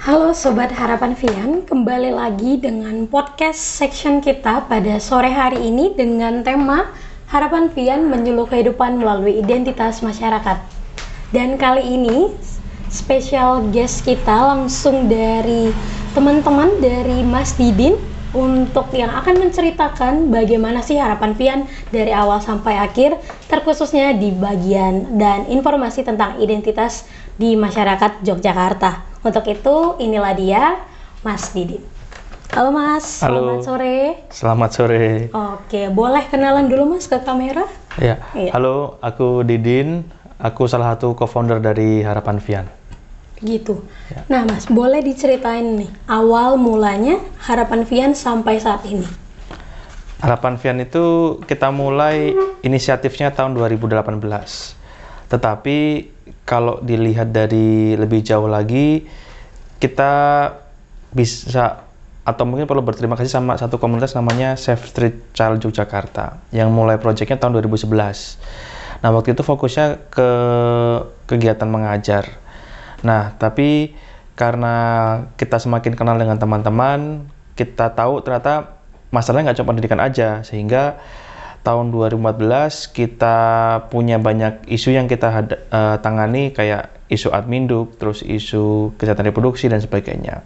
Halo Sobat Harapan Vian, kembali lagi dengan podcast section kita pada sore hari ini dengan tema Harapan Vian menyuluh kehidupan melalui identitas masyarakat. Dan kali ini special guest kita langsung dari teman-teman dari Mas Didin untuk yang akan menceritakan bagaimana sih Harapan Vian dari awal sampai akhir, terkhususnya di bagian dan informasi tentang identitas di masyarakat Yogyakarta. Untuk itu, inilah dia, Mas Didin. Halo Mas, Halo. selamat sore. Selamat sore. Oke, boleh kenalan dulu Mas ke kamera? Ya. Iya. Halo, aku Didin. Aku salah satu co-founder dari Harapan Vian. Gitu. Ya. Nah Mas, boleh diceritain nih, awal mulanya Harapan Vian sampai saat ini? Harapan Vian itu kita mulai inisiatifnya tahun 2018. Tetapi kalau dilihat dari lebih jauh lagi, kita bisa atau mungkin perlu berterima kasih sama satu komunitas namanya Safe Street Child Yogyakarta yang mulai proyeknya tahun 2011. Nah, waktu itu fokusnya ke kegiatan mengajar. Nah, tapi karena kita semakin kenal dengan teman-teman, kita tahu ternyata masalahnya nggak cuma pendidikan aja, sehingga tahun 2014 kita punya banyak isu yang kita tangani, kayak isu adminduk, terus isu kesehatan reproduksi dan sebagainya.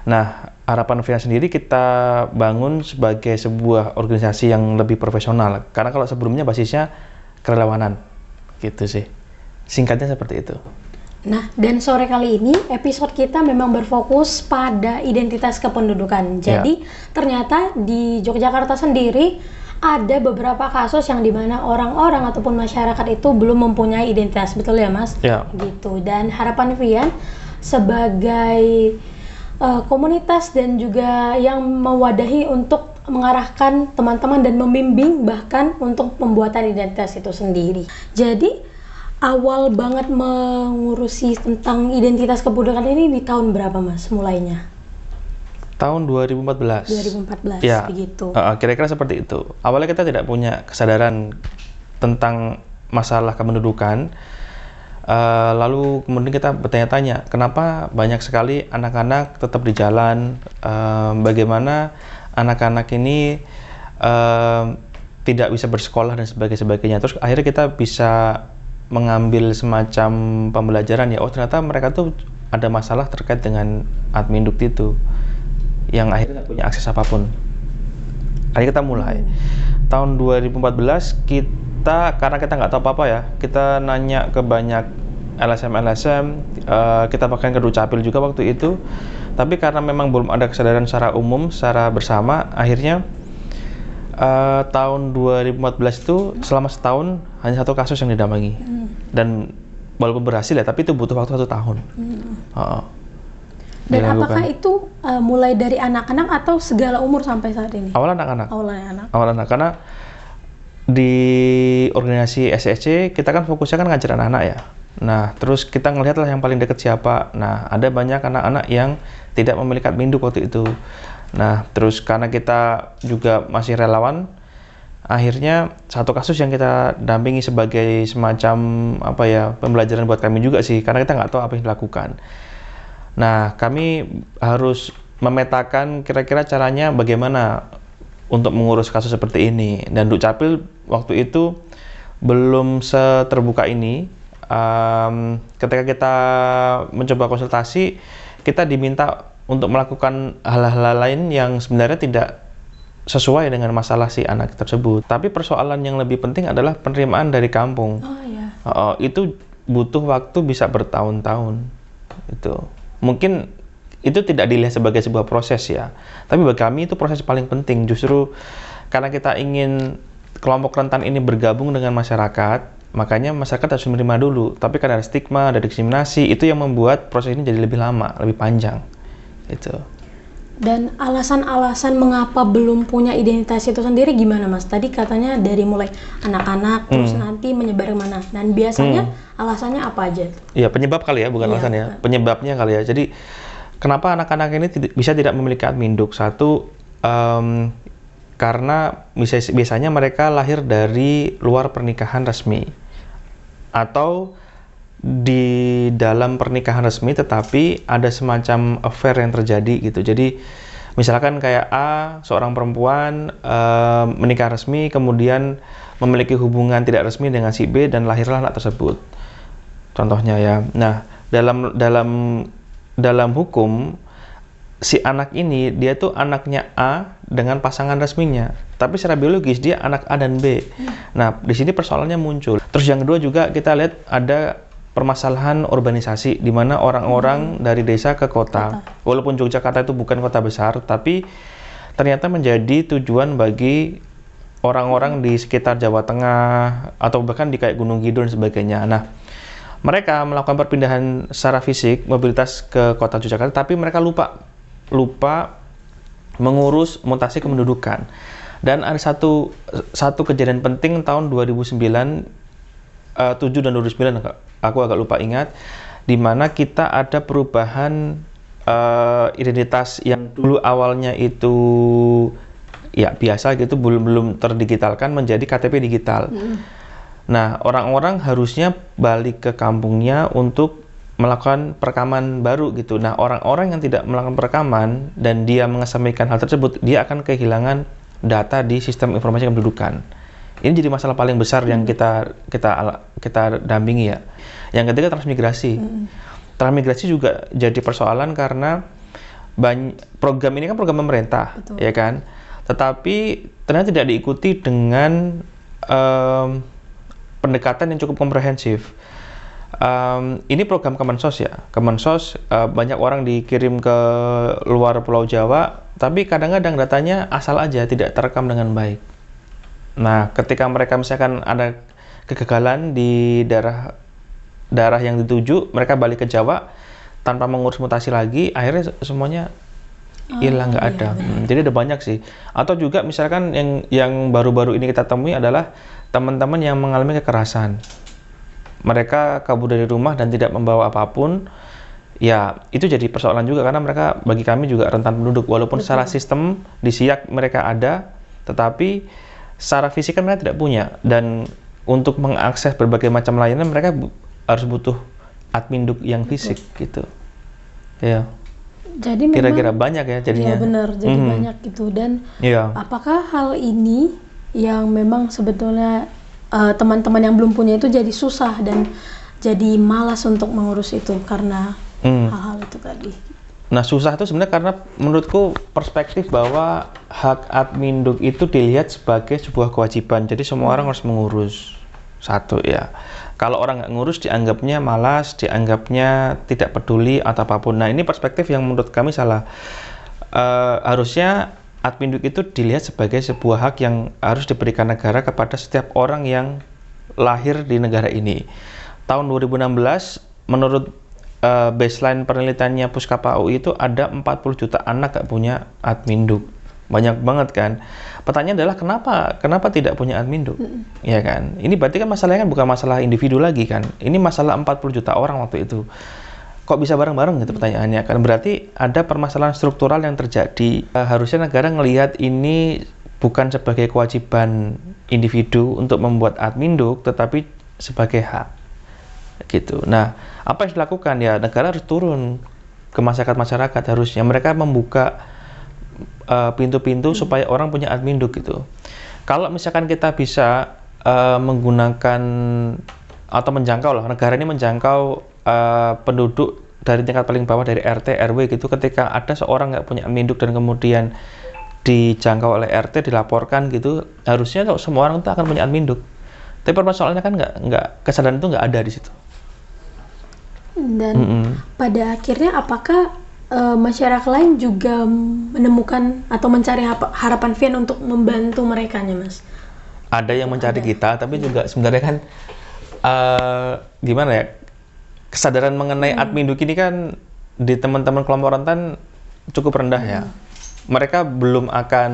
Nah, Harapan Vian sendiri kita bangun sebagai sebuah organisasi yang lebih profesional, karena kalau sebelumnya basisnya kerelawanan, gitu sih. Singkatnya seperti itu. Nah, dan sore kali ini episode kita memang berfokus pada identitas kependudukan. Jadi, ternyata di Yogyakarta sendiri ada beberapa kasus yang dimana orang-orang ataupun masyarakat itu belum mempunyai identitas, betul ya Mas? Ya. Gitu. Dan Harapan Vian sebagai komunitas dan juga yang mewadahi untuk mengarahkan teman-teman dan membimbing bahkan untuk pembuatan identitas itu sendiri. Jadi awal banget mengurusi tentang identitas kependudukan ini di tahun berapa Mas mulainya? Tahun 2014. 2014, ya, begitu. Kira-kira seperti itu. Awalnya kita tidak punya kesadaran tentang masalah kependudukan. Lalu kemudian kita bertanya-tanya, kenapa banyak sekali anak-anak tetap di jalan, bagaimana anak-anak ini tidak bisa bersekolah dan sebagainya. Terus akhirnya kita bisa mengambil semacam pembelajaran ya, oh ternyata mereka tuh ada masalah terkait dengan adminduk itu, yang akhirnya nggak punya akses apapun. Akhirnya kita mulai. Tahun 2014 kita, karena kita nggak tahu apa-apa ya, kita nanya ke banyak LSM, kita pakai ke Dukcapil juga waktu itu. Tapi karena memang belum ada kesadaran secara umum, secara bersama, akhirnya tahun 2014 itu selama setahun hanya satu kasus yang didampingi. Dan walaupun berhasil ya, tapi itu butuh waktu 1 tahun. Dan apakah itu mulai dari anak-anak atau segala umur sampai saat ini? Awal anak-anak. Awal anak, karena di organisasi SSC kita kan fokusnya kan ngajar anak-anak ya. Nah, terus kita ngelihat lah yang paling dekat siapa. Nah, ada banyak anak-anak yang tidak memiliki adminduk waktu itu. Nah, terus karena kita juga masih relawan, akhirnya satu kasus yang kita dampingi sebagai semacam apa ya, pembelajaran buat kami juga sih, karena kita nggak tahu apa yang dilakukan. Nah, kami harus memetakan kira-kira caranya bagaimana untuk mengurus kasus seperti ini. Dan Dukcapil waktu itu belum seterbuka ini. Ketika kita mencoba konsultasi, kita diminta untuk melakukan hal-hal lain yang sebenarnya tidak sesuai dengan masalah si anak tersebut. Tapi persoalan yang lebih penting adalah penerimaan dari kampung. Itu butuh waktu bisa bertahun-tahun. Itu mungkin itu tidak dilihat sebagai sebuah proses ya, tapi bagi kami itu proses paling penting, justru karena kita ingin kelompok rentan ini bergabung dengan masyarakat, makanya masyarakat harus menerima dulu. Tapi karena ada stigma, ada diskriminasi, itu yang membuat proses ini jadi lebih lama, lebih panjang itu. Dan alasan-alasan mengapa belum punya identitas itu sendiri gimana Mas? Tadi katanya dari mulai anak-anak terus nanti menyebar kemana, dan biasanya alasannya apa aja? Iya, penyebab kali ya, bukan alasan ya. Penyebabnya kali ya. Jadi kenapa anak-anak ini bisa tidak memiliki adminduk? Satu, karena biasanya mereka lahir dari luar pernikahan resmi, atau di dalam pernikahan resmi tetapi ada semacam affair yang terjadi gitu. Jadi misalkan kayak A, seorang perempuan menikah resmi kemudian memiliki hubungan tidak resmi dengan si B dan lahirlah anak tersebut. Contohnya ya. Nah, dalam hukum si anak ini dia tuh anaknya A dengan pasangan resminya, tapi secara biologis dia anak A dan B. Nah, di sini persoalannya muncul. Terus yang kedua juga kita lihat ada permasalahan urbanisasi di mana orang-orang dari desa ke kota. Walaupun Yogyakarta itu bukan kota besar, tapi ternyata menjadi tujuan bagi orang-orang di sekitar Jawa Tengah atau bahkan di kayak Gunung Kidul dan sebagainya. Nah, mereka melakukan perpindahan secara fisik, mobilitas ke kota Yogyakarta, tapi mereka lupa mengurus mutasi kependudukan. Dan ada satu kejadian penting tahun 2009, 7 dan 2009, aku agak lupa ingat, di mana kita ada perubahan identitas yang dulu awalnya itu ya biasa gitu, belum terdigitalkan menjadi KTP digital. Nah, orang-orang harusnya balik ke kampungnya untuk melakukan perekaman baru gitu. Nah, orang-orang yang tidak melakukan perekaman dan dia mengesampingkan hal tersebut, dia akan kehilangan data di sistem informasi kependudukan. Ini jadi masalah paling besar yang kita dampingi ya. Yang ketiga transmigrasi. Transmigrasi juga jadi persoalan karena program ini kan program pemerintah, ya kan. Tetapi ternyata tidak diikuti dengan pendekatan yang cukup komprehensif. Ini program Kemensos ya. Kemensos banyak orang dikirim ke luar Pulau Jawa, tapi kadang-kadang datanya asal aja, tidak terekam dengan baik. Nah, ketika mereka misalkan ada kegagalan di daerah yang dituju, mereka balik ke Jawa tanpa mengurus mutasi lagi, akhirnya semuanya hilang, nggak ada. Jadi ada banyak sih. Atau juga misalkan yang baru-baru ini kita temui adalah teman-teman yang mengalami kekerasan. Mereka kabur dari rumah dan tidak membawa apapun. Ya, itu jadi persoalan juga karena mereka bagi kami juga rentan penduduk. Walaupun secara sistem di SIAK mereka ada, tetapi secara fisik kan mereka tidak punya, dan untuk mengakses berbagai macam layanan mereka harus butuh adminduk yang fisik gitu. Ya. Jadi kira-kira banyak ya jadinya. Iya benar, jadi banyak gitu. Dan apakah hal ini yang memang sebetulnya teman-teman yang belum punya itu jadi susah dan jadi malas untuk mengurus itu karena hal-hal itu tadi? Nah, susah itu sebenarnya karena menurutku perspektif bahwa hak adminduk itu dilihat sebagai sebuah kewajiban. Jadi semua orang harus mengurus. Satu ya. Kalau orang nggak ngurus dianggapnya malas, dianggapnya tidak peduli atau apapun. Nah, ini perspektif yang menurut kami salah. Harusnya adminduk itu dilihat sebagai sebuah hak yang harus diberikan negara kepada setiap orang yang lahir di negara ini. Tahun 2016 menurut baseline penelitiannya Puskapa UI itu ada 40 juta anak gak punya adminduk. Banyak banget kan. Pertanyaan adalah kenapa tidak punya adminduk? Ya kan. Ini berarti kan masalahnya kan bukan masalah individu lagi kan. Ini masalah 40 juta orang waktu itu. Kok bisa bareng-bareng gitu pertanyaannya kan. Berarti ada permasalahan struktural yang terjadi. Harusnya negara ngelihat ini bukan sebagai kewajiban individu untuk membuat adminduk, tetapi sebagai hak. Gitu. Nah, apa yang dilakukan ya, negara harus turun ke masyarakat harusnya mereka membuka pintu-pintu supaya orang punya adminduk gitu. Kalau misalkan kita bisa menggunakan atau menjangkau lah, negara ini menjangkau penduduk dari tingkat paling bawah dari RT RW gitu, ketika ada seorang nggak punya adminduk dan kemudian dijangkau oleh RT dilaporkan gitu, harusnya kalau semua orang itu akan punya adminduk. Tapi permasalahannya kan nggak kesadaran itu nggak ada di situ. Dan pada akhirnya apakah masyarakat lain juga menemukan atau mencari harapan Vian untuk membantu mereka nya, Mas? Ada yang mencari kita, tapi juga sebenarnya kan gimana ya, kesadaran mengenai adminduk ini kan di teman-teman kelompok rentan cukup rendah ya. Mereka belum akan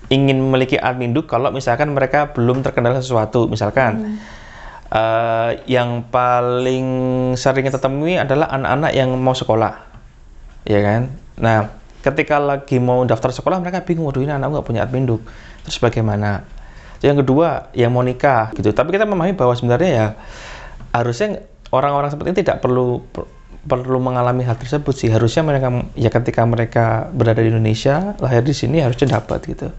ingin memiliki adminduk kalau misalkan mereka belum terkendala sesuatu. Misalkan yang paling sering kita temui adalah anak-anak yang mau sekolah, ya kan. Nah, ketika lagi mau daftar sekolah mereka bingung, waduh ini anak nggak punya adminduk, terus bagaimana? Yang kedua yang mau nikah gitu. Tapi kita memahami bahwa sebenarnya ya harusnya orang-orang seperti ini tidak perlu mengalami hal tersebut sih. Harusnya mereka ya ketika mereka berada di Indonesia, lahir di sini harusnya dapat gitu.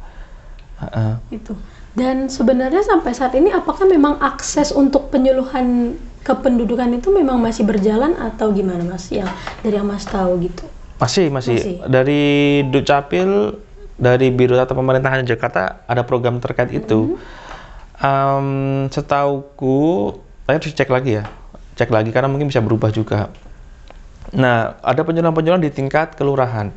Itu. Dan sebenarnya sampai saat ini apakah memang akses untuk penyuluhan kependudukan itu memang masih berjalan atau gimana Mas? Yang dari yang Mas tahu gitu. Masih. Dari Dukcapil, dari Biro Tata Pemerintahan Jakarta ada program terkait itu. Setauku, saya harus cek lagi karena mungkin bisa berubah juga. Nah, ada penyuluhan di tingkat kelurahan.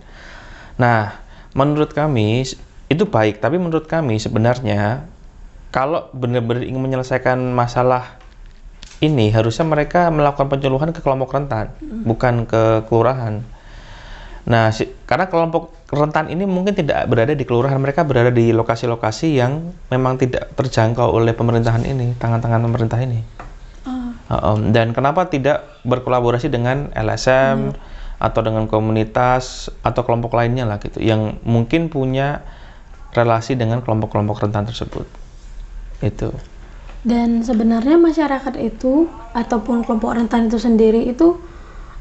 Nah, menurut kami itu baik, tapi menurut kami sebenarnya kalau benar-benar ingin menyelesaikan masalah ini, harusnya mereka melakukan penyuluhan ke kelompok rentan, bukan ke kelurahan. Nah, karena kelompok rentan ini mungkin tidak berada di kelurahan, mereka berada di lokasi-lokasi yang memang tidak terjangkau oleh pemerintahan ini, tangan-tangan pemerintah ini. Dan kenapa tidak berkolaborasi dengan LSM atau dengan komunitas atau kelompok lainnya lah gitu, yang mungkin punya relasi dengan kelompok-kelompok rentan tersebut. Itu. Dan sebenarnya masyarakat itu ataupun kelompok rentan itu sendiri itu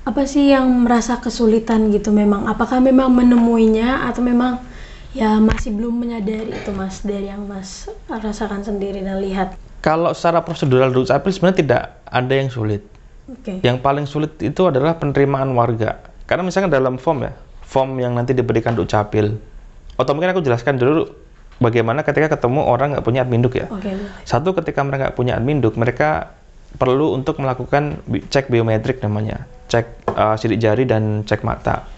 apa sih yang merasa kesulitan gitu memang? Apakah memang menemuinya atau memang ya masih belum menyadari itu Mas, dari yang Mas rasakan sendiri dan lihat? Kalau secara prosedural Dukcapil sebenarnya tidak ada yang sulit. Yang paling sulit itu adalah penerimaan warga. Karena misalkan dalam form yang nanti diberikan Dukcapil. Atau mungkin aku jelaskan dulu bagaimana ketika ketemu orang nggak punya admin Duk ya. Satu, ketika mereka nggak punya admin Duk, mereka perlu untuk melakukan cek biometrik namanya, cek sidik jari dan cek mata.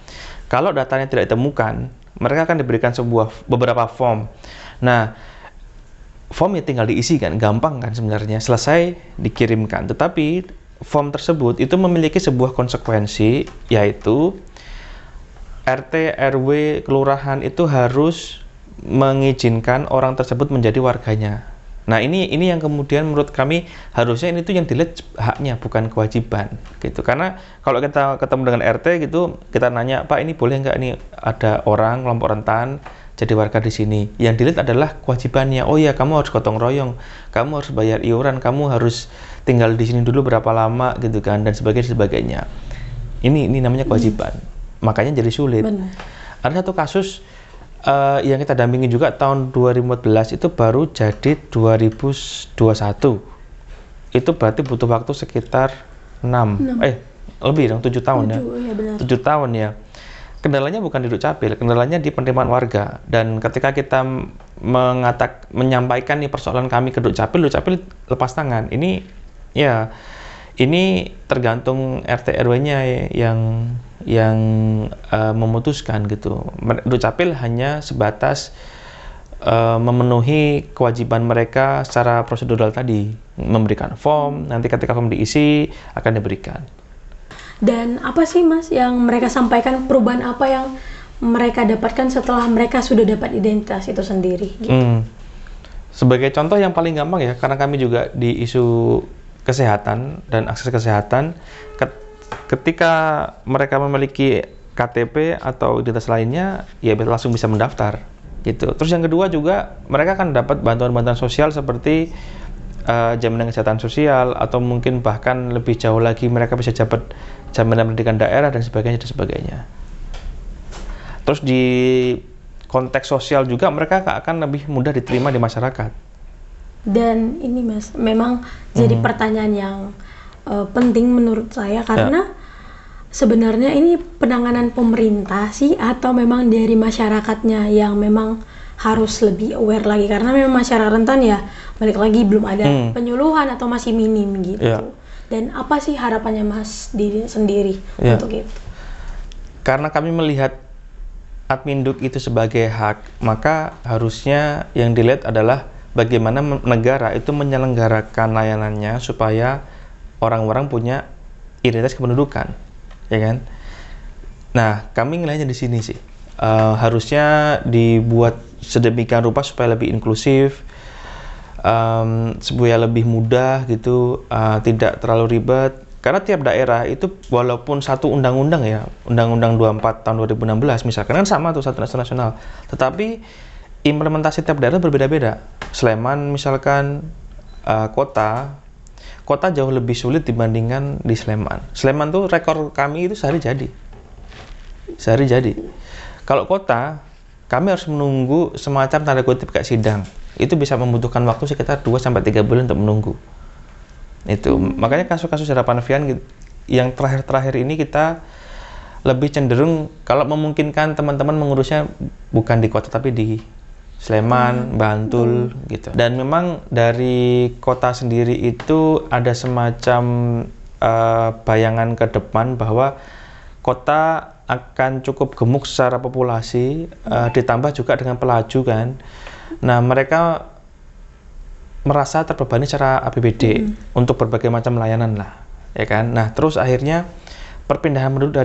Kalau datanya tidak ditemukan, mereka akan diberikan beberapa form. Nah, formnya tinggal diisi kan, gampang kan sebenarnya, selesai dikirimkan. Tetapi form tersebut itu memiliki sebuah konsekuensi, yaitu RT, RW, kelurahan itu harus mengizinkan orang tersebut menjadi warganya. Nah, ini yang kemudian menurut kami harusnya ini tuh yang dilihat haknya, bukan kewajiban gitu. Karena kalau kita ketemu dengan RT gitu, kita nanya, "Pak, ini boleh nggak nih ada orang kelompok rentan jadi warga di sini?" Yang dilihat adalah kewajibannya. Oh ya, kamu harus gotong royong, kamu harus bayar iuran, kamu harus tinggal di sini dulu berapa lama gitu kan, dan sebagainya. Ini namanya kewajiban. Makanya jadi sulit. Benar. Ada satu kasus yang kita dampingi juga tahun 2014 itu baru jadi 2021. Itu berarti butuh waktu sekitar 7 tahun ya. 7 tahun ya. Kendalanya bukan di Dukcapil, kendalanya di penerimaan warga. Dan ketika kita menyampaikan nih persoalan kami ke Dukcapil lepas tangan. Ini tergantung RT RW-nya yang memutuskan gitu. Dukcapil hanya sebatas memenuhi kewajiban mereka secara prosedural tadi, memberikan form, nanti ketika form diisi akan diberikan. Dan apa sih Mas yang mereka sampaikan, perubahan apa yang mereka dapatkan setelah mereka sudah dapat identitas itu sendiri gitu? Sebagai contoh yang paling gampang ya, karena kami juga di isu kesehatan dan akses kesehatan, ketika mereka memiliki KTP atau identitas lainnya, ya langsung bisa mendaftar gitu. Terus yang kedua juga mereka akan dapat bantuan-bantuan sosial seperti jaminan kesehatan sosial, atau mungkin bahkan lebih jauh lagi mereka bisa dapat jaminan pendidikan daerah dan sebagainya. Terus di konteks sosial juga mereka akan lebih mudah diterima di masyarakat. Dan ini Mas, memang jadi pertanyaan yang penting menurut saya, karena sebenarnya ini penanganan pemerintah sih atau memang dari masyarakatnya yang memang harus lebih aware lagi, karena memang masyarakat rentan ya balik lagi belum ada penyuluhan atau masih minim gitu. Dan apa sih harapannya Mas diri sendiri untuk itu? Karena kami melihat admin Duk itu sebagai hak, maka harusnya yang dilihat adalah bagaimana negara itu menyelenggarakan layanannya supaya orang-orang punya identitas kependudukan, ya kan? Nah, kami ngelihatnya di sini sih, harusnya dibuat sedemikian rupa supaya lebih inklusif, supaya lebih mudah gitu, tidak terlalu ribet. Karena tiap daerah itu walaupun satu undang-undang ya, Undang-Undang 24 tahun 2016 misalkan kan sama tuh, satu nasional, tetapi implementasi tiap daerah berbeda-beda. Sleman misalkan, kota jauh lebih sulit dibandingkan di Sleman. Sleman tuh rekor kami itu sehari jadi. Kalau kota, kami harus menunggu semacam tanda kutip kayak sidang. Itu bisa membutuhkan waktu sekitar 2-3 bulan untuk menunggu. Itu makanya kasus-kasus Harapan Vian yang terakhir-terakhir ini kita lebih cenderung kalau memungkinkan teman-teman mengurusnya bukan di kota tapi di Sleman, Bantul gitu. Dan memang dari kota sendiri itu ada semacam bayangan ke depan bahwa kota akan cukup gemuk secara populasi, ditambah juga dengan pelaju kan. Nah, mereka merasa terbebani secara APBD untuk berbagai macam layanan lah, ya kan. Nah, terus akhirnya perpindahan penduduk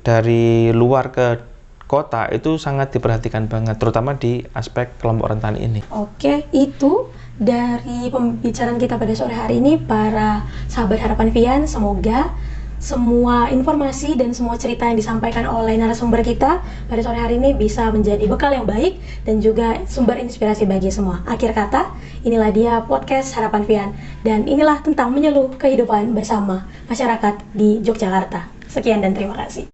dari luar ke kota itu sangat diperhatikan banget, terutama di aspek kelompok rentan ini. Oke, itu dari pembicaraan kita pada sore hari ini, para sahabat Harapan Vian. Semoga semua informasi dan semua cerita yang disampaikan oleh narasumber kita pada sore hari ini bisa menjadi bekal yang baik dan juga sumber inspirasi bagi semua. Akhir kata, inilah dia podcast Harapan Vian, dan inilah tentang menyeluruh kehidupan bersama masyarakat di Yogyakarta. Sekian dan terima kasih.